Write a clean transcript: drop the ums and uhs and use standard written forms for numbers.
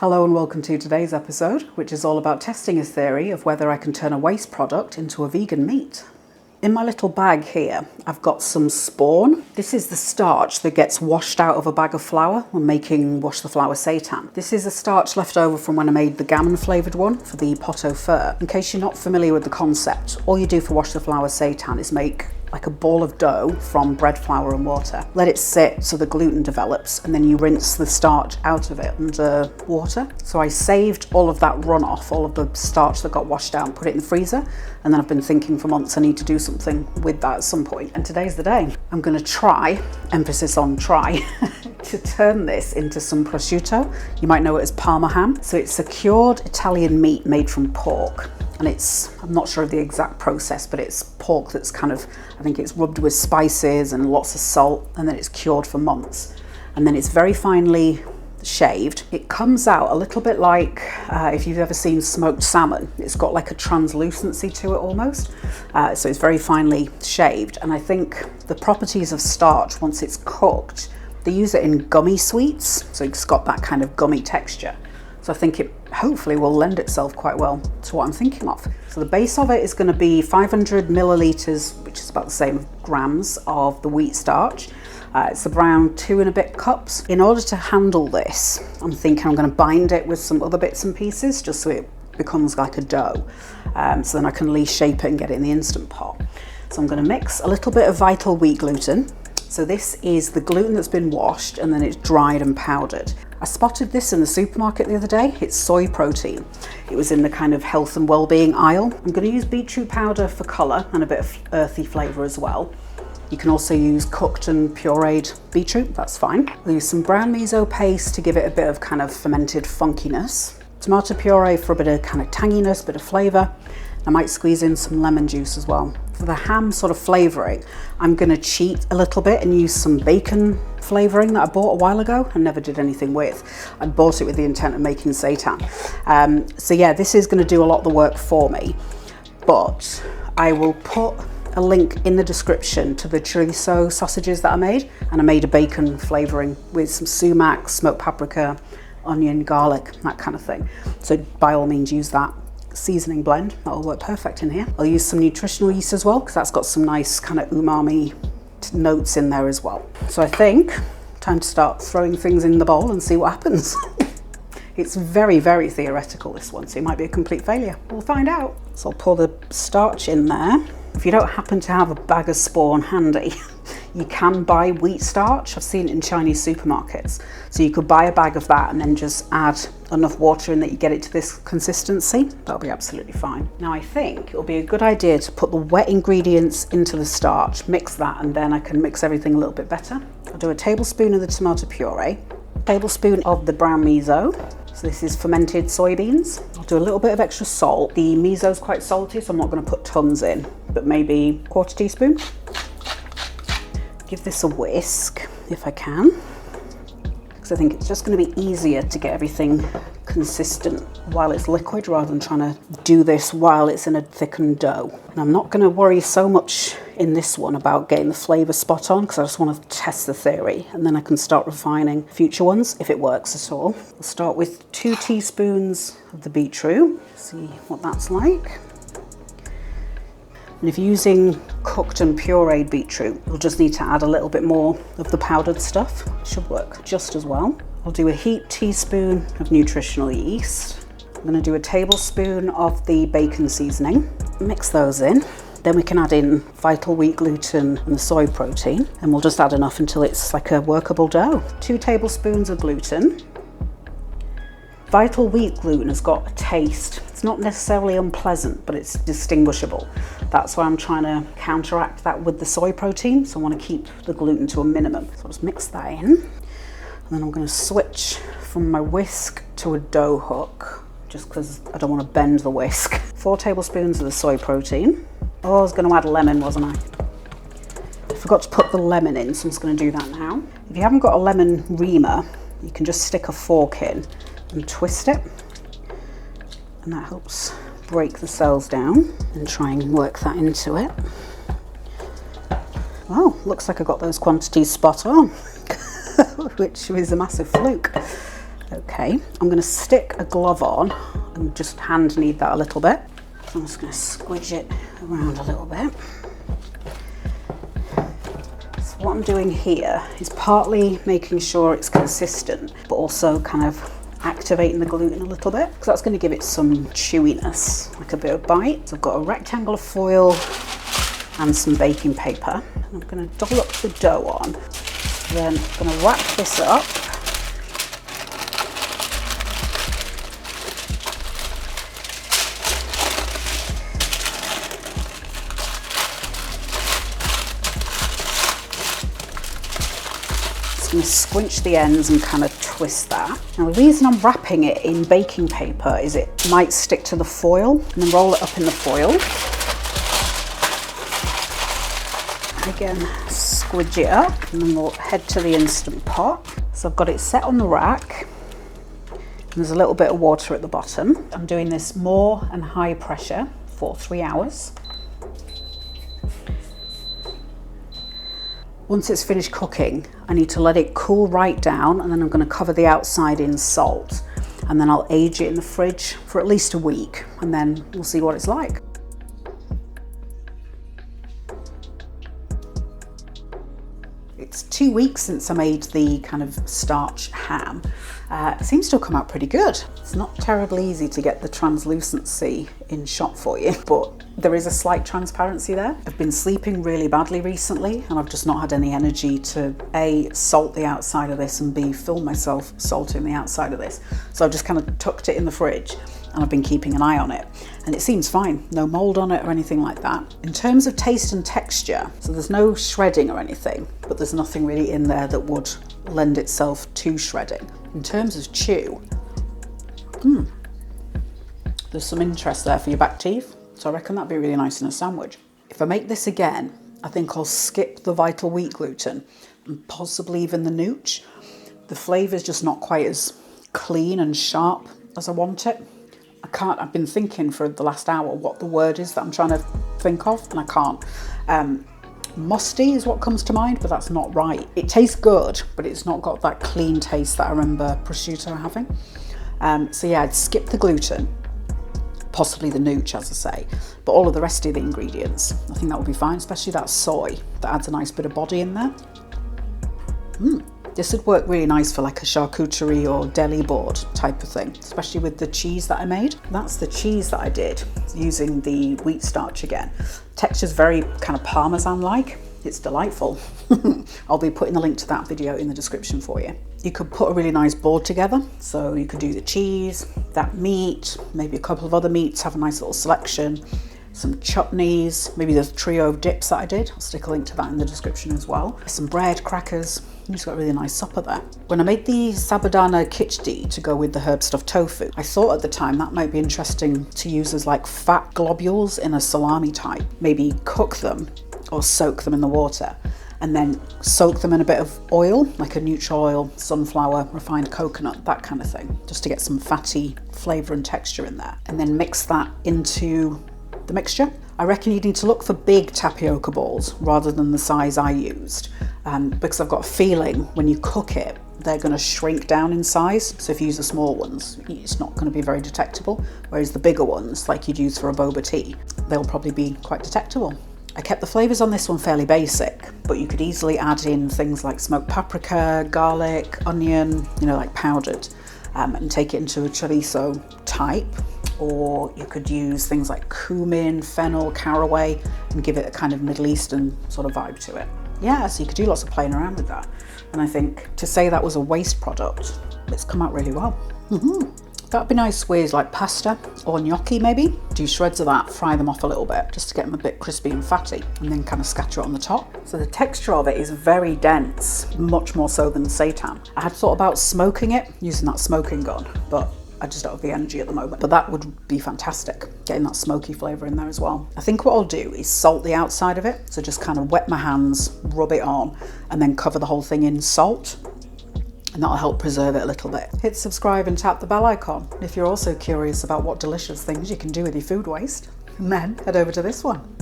Hello and welcome to today's episode, which is all about testing a theory of whether I can turn a waste product into a vegan meat. In my little bag here, I've got some spawn. This is the starch that gets washed out of a bag of flour when making wash the flour seitan. This is a starch left over from when I made the gammon flavoured one for the pot au feu. In case you're not familiar with the concept, all you do for wash the flour seitan is make like a ball of dough from bread flour and water. Let it sit so the gluten develops, and then you rinse the starch out of it under water. So I saved all of that runoff, all of the starch that got washed out, and put it in the freezer. And then I've been thinking for months I need to do something with that at some point. And today's the day. I'm gonna try, emphasis on try, to turn this into some prosciutto. You might know it as Parma ham. So it's a cured Italian meat made from pork. And I'm not sure of the exact process, but it's pork that's I think it's rubbed with spices and lots of salt, and then it's cured for months. And then it's very finely shaved. It comes out a little bit like, if you've ever seen smoked salmon, it's got like a translucency to it almost. So it's very finely shaved. And I think the properties of starch, once it's cooked, they use it in gummy sweets. So it's got that kind of gummy texture. So I think it hopefully will lend itself quite well to what I'm thinking of. So the base of it is going to be 500 millilitres, which is about the same grams of the wheat starch. It's around 2 and a bit cups. In order to handle this, I'm thinking I'm going to bind it with some other bits and pieces just so it becomes like a dough. So then I can at least shape it and get it in the Instant Pot. So I'm going to mix a little bit of Vital Wheat gluten. So this is the gluten that's been washed and then it's dried and powdered. I spotted this in the supermarket the other day. It's soy protein. It was in the kind of health and well-being aisle. I'm going to use beetroot powder for colour and a bit of earthy flavour as well. You can also use cooked and pureed beetroot, that's fine. I'll use some brown miso paste to give it a bit of kind of fermented funkiness. Tomato puree for a bit of kind of tanginess, bit of flavour. I might squeeze in some lemon juice as well. For the ham sort of flavouring, I'm going to cheat a little bit and use some bacon flavouring that I bought a while ago and never did anything with. I bought it with the intent of making seitan. So yeah, this is going to do a lot of the work for me, but I will put a link in the description to the chorizo sausages that I made, and I made a bacon flavouring with some sumac, smoked paprika, onion, garlic, that kind of thing. So by all means use that seasoning blend, that'll work perfect in here. I'll use some nutritional yeast as well because that's got some nice kind of umami notes in there as well. So I think time to start throwing things in the bowl and see what happens. It's very, very theoretical, this one, so it might be a complete failure. We'll find out. So I'll pour the starch in there. If you don't happen to have a bag of spawn handy, you can buy wheat starch. I've seen it in Chinese supermarkets. So you could buy a bag of that and then just add enough water in that you get it to this consistency. That'll be absolutely fine. Now I think it'll be a good idea to put the wet ingredients into the starch, mix that, and then I can mix everything a little bit better. I'll do a tablespoon of the tomato puree, a tablespoon of the brown miso. So this is fermented soybeans. I'll do a little bit of extra salt. The miso's quite salty, so I'm not going to put tons in, but maybe a quarter teaspoon. Give this a whisk if I can, because I think it's just going to be easier to get everything consistent while it's liquid rather than trying to do this while it's in a thickened dough. And I'm not going to worry so much in this one about getting the flavour spot on because I just want to test the theory, and then I can start refining future ones if it works at all. I'll start with 2 teaspoons of the beetroot, see what that's like. And if you're using cooked and pureed beetroot, you'll just need to add a little bit more of the powdered stuff. It should work just as well. I'll do a heaped teaspoon of nutritional yeast. I'm going to do a tablespoon of the bacon seasoning. Mix those in. Then we can add in Vital Wheat gluten and the soy protein, and we'll just add enough until it's like a workable dough. 2 tablespoons of gluten. Vital Wheat gluten has got a taste. It's not necessarily unpleasant, but it's distinguishable. That's why I'm trying to counteract that with the soy protein. So I want to keep the gluten to a minimum. So I'll just mix that in. And then I'm going to switch from my whisk to a dough hook, just because I don't want to bend the whisk. 4 tablespoons of the soy protein. Oh, I was going to add a lemon, wasn't I? I forgot to put the lemon in, so I'm just going to do that now. If you haven't got a lemon reamer, you can just stick a fork in and twist it, and that helps break the cells down, and try and work that into it. Well, looks like I got those quantities spot on, which was a massive fluke. Okay, I'm going to stick a glove on and just hand knead that a little bit. I'm just going to squidge it around a little bit. So what I'm doing here is partly making sure it's consistent, but also kind of activating the gluten a little bit, because that's going to give it some chewiness, like a bit of bite. So I've got a rectangle of foil and some baking paper. I'm going to dollop the dough on. Then I'm going to wrap this up. Just going to squinch the ends and kind of twist that. Now the reason I'm wrapping it in baking paper is it might stick to the foil, and then roll it up in the foil. Again, squidge it up, and then we'll head to the Instant Pot. So I've got it set on the rack, and there's a little bit of water at the bottom. I'm doing this more and high pressure for 3 hours. Once it's finished cooking, I need to let it cool right down, and then I'm going to cover the outside in salt, and then I'll age it in the fridge for at least a week, and then we'll see what it's like. It's 2 weeks since I made the kind of starch ham. It seems to have come out pretty good. It's not terribly easy to get the translucency in shot for you, but there is a slight transparency there. I've been sleeping really badly recently, and I've just not had any energy to A, salt the outside of this, and B, film myself salting the outside of this. So I've just kind of tucked it in the fridge, and I've been keeping an eye on it, and it seems fine. No mold on it or anything like that. In terms of taste and texture, so there's no shredding or anything, but there's nothing really in there that would lend itself to shredding. In terms of chew, there's some interest there for your back teeth, so I reckon that'd be really nice in a sandwich. If I make this again, I think I'll skip the Vital Wheat gluten and possibly even the nooch. The flavour's just not quite as clean and sharp as I want it. I've been thinking for the last hour what the word is that I'm trying to think of, and I can't. Musty is what comes to mind, but that's not right. It tastes good, but it's not got that clean taste that I remember prosciutto having. So yeah, I'd skip the gluten, possibly the nooch, as I say, but all of the rest of the ingredients, I think that would be fine, especially that soy. That adds a nice bit of body in there. This would work really nice for like a charcuterie or deli board type of thing, especially with the cheese that I made. That's the cheese that I did using the wheat starch again. Texture's very kind of Parmesan-like. It's delightful. I'll be putting the link to that video in the description for you. You could put a really nice board together. So you could do the cheese, that meat, maybe a couple of other meats, have a nice little selection, some chutneys, maybe the trio of dips that I did. I'll stick a link to that in the description as well. Some bread, crackers. You just got a really nice supper there. When I made the sabudana khichdi to go with the herb stuffed tofu, I thought at the time that might be interesting to use as like fat globules in a salami type. Maybe cook them or soak them in the water, and then soak them in a bit of oil, like a neutral oil, sunflower, refined coconut, that kind of thing, just to get some fatty flavour and texture in there. And then mix that into the mixture. I reckon you need to look for big tapioca balls rather than the size I used, because I've got a feeling when you cook it, they're going to shrink down in size. So if you use the small ones, it's not going to be very detectable. Whereas the bigger ones, like you'd use for a boba tea, they'll probably be quite detectable. I kept the flavours on this one fairly basic, but you could easily add in things like smoked paprika, garlic, onion, like powdered, and take it into a chorizo type. Or you could use things like cumin, fennel, caraway, and give it a kind of Middle Eastern sort of vibe to it. Yeah, so you could do lots of playing around with that. And I think to say that was a waste product, it's come out really well. That'd be nice with like pasta or gnocchi maybe. Do shreds of that, fry them off a little bit just to get them a bit crispy and fatty, and then kind of scatter it on the top. So the texture of it is very dense, much more so than seitan. I had thought about smoking it, using that smoking gun, but I just don't have the energy at the moment. But that would be fantastic, getting that smoky flavour in there as well. I think what I'll do is salt the outside of it. So just kind of wet my hands, rub it on, and then cover the whole thing in salt. And that'll help preserve it a little bit. Hit subscribe and tap the bell icon if you're also curious about what delicious things you can do with your food waste. And then head over to this one.